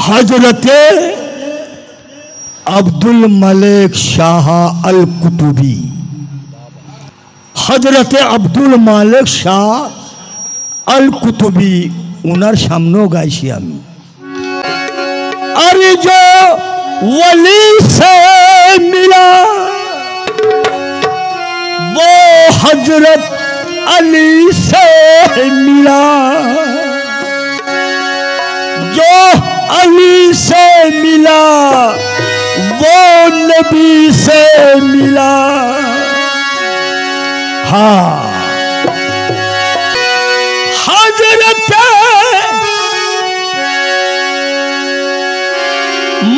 हजरत अब्दुल मलिक शाह अल कुतुबी, हजरत अब्दुल मालिक शाह अल कुतुबी उनार सामने गाइছি আমি। अरे जो वली से मिला वो हजरत अली से मिला, जो अली से मिला वो नबी से मिला। हाँ, हजरत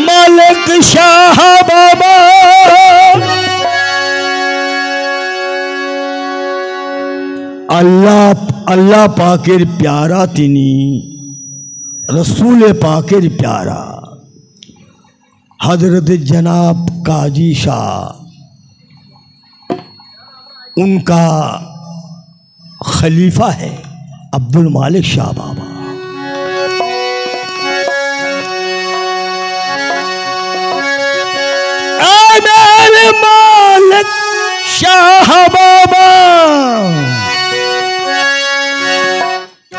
मलिक शाह बाबा अल्लाह पाकेर प्यारा तिनी, रसूल पाकेर प्यारा हजरत जनाब काजी शाह, उनका खलीफा है अब्दुल मालिक शाह बाबा। मेरे मालिक शाह बाबा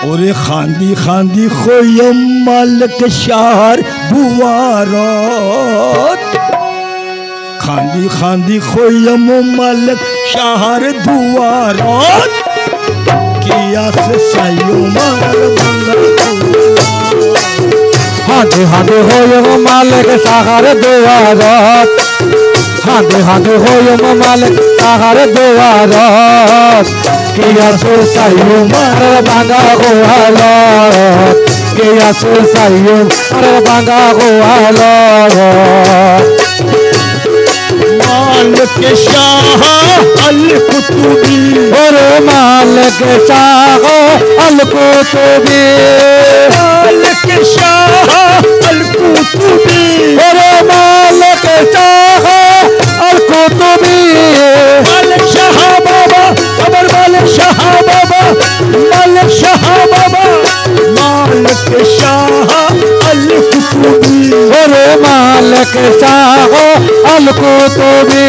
और खांदी खांदी खोयम मालिक शाहर दुआरत, खांदी खांदी खोयम मालिक शाहर दुआरत, किया से सायो मार बंगा। हाथे हाथे खोयम मालिक शाहर दुआरत, हाथे हाथे खोयम मालिक शाहर दुआरत, किया से सायो मार बंगा गोहालत, किया से सायो मार बंगा गोहालत। मालिक शाह अल कुतुबी, और मालिक शाह अल कुतुबी, मालिक शाह अल कुतुबी, और मालिक शाह अल कुतुबी। मालिक शाह बाबा, अमर मालिक शाह बाबा, मालिक शाह बाबा, मालिक शाह अल कुतुबी, और मालिक शाह अल कुतुबी।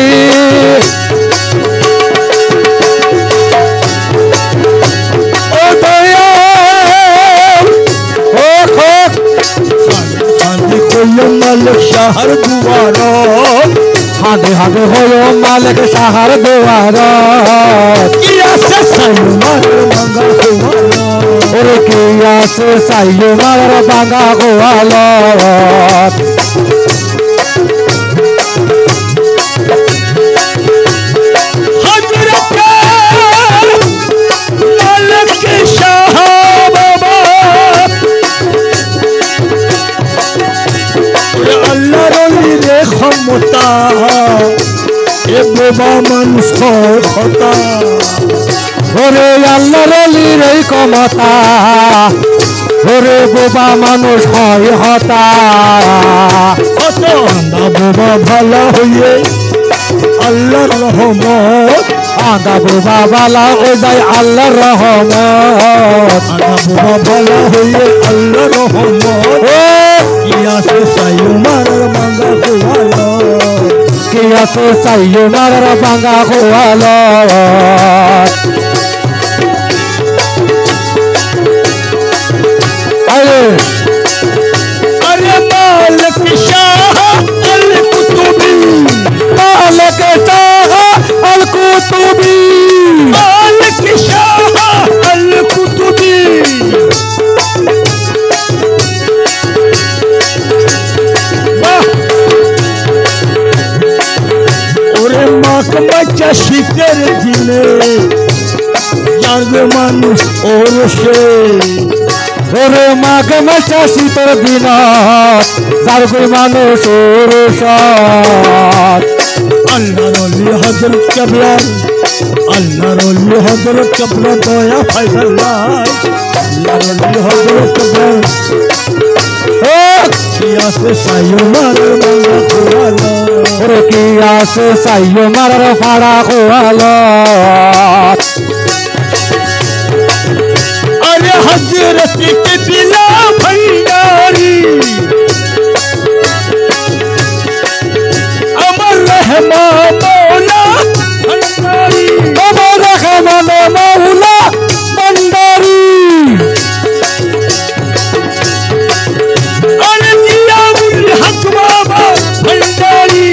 ओ दया ओ खोक खांदी खोयम मालिक शाहर दुआरा, हाथे हाथे होयो मालिक शाहर दुआरत, किया से सायो मार बंगा गोहालत, और किया से सायो मार बंगा गोहालत। हजरत मालिक शाह बाबा अल्लाह रली रे क्षमता ए बाबा মানুষ কথা, ওরে আল্লাহর অলির এই ক্ষমতা, ওরে বোবা মানুষ হয় হতা। কত আন্দা বাবা ভালো হইয়ে আল্লাহর রহমত, আদা বোবা বালা ও যায় আল্লাহর রহমত, আন্দা বাবা ভালো হইয়ে আল্লাহর রহমত, কিয়া সে সাইও মারার মাঙ্গা গোয়ালো, কিয়া সে সাইও মারার বাঙ্গা গোয়ালো। আরে अरे मालिक शाह अल कुतुबी, मालिक शाह अल कुतुबी, मालिक शाह अल कुतुबी। ওরে মাক বাচ্চা শীতের দিনে জানবে মানুষ ওরসে, ওরে মাঘ মাসা শীতের দিন যার কই মানুষ ওরসাদ। আল্লাহর ওলি হযরত কেবলা, আল্লাহর ওলি হযরত কেবলা দয়া ফাইজাল্লাহ, আল্লাহর ওলি হযরত কেবলা কিয়া সে সাইও মারার বাঙ্গা গোয়ালো, ওরে কিয়া সে সাইও মারার ফাড়া গোয়ালো। अरे हजरत के बिला भंडारी अमर रहमा मौला भंडारी अमर रहमा मौला भंडारी अरे जियाउल हक बाबा भंडारी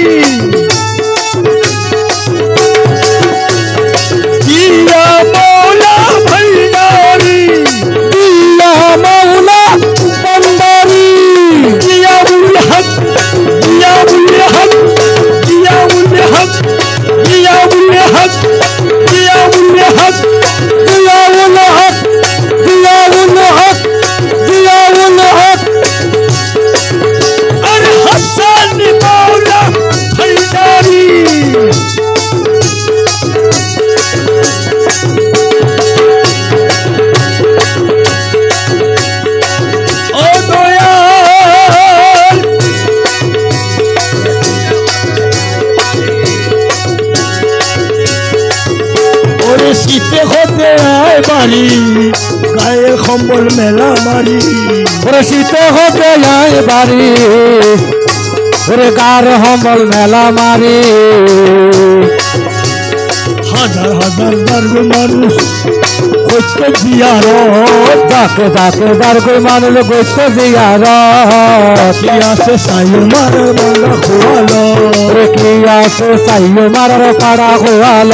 जिया मौला भंडारी जिया मौला भंडारी जियाउल हक जियाउल हक जियाउल हक जियाउल हक जियाउल हक जियाउल हक जियाउल हक जियाउल हक अरे हसन मौला भंडारी ओ दयाल ওরে শীতে হতে আয় বাড়ি গায়ে কম্বল মেলা মারি ওরে শীতে হতে যায় বাড়ি ওরে গার হমল মেলা মারি হাজার হাজার দার্গ মানুষ করতে জিয়ারত যাকে যাকে দারগো মানুষ করতে জিয়ার কি আছে সাইও মারার বাংলা খোয়ালো ওরে কি আছে সাইও মারার পাড়া গোয়াল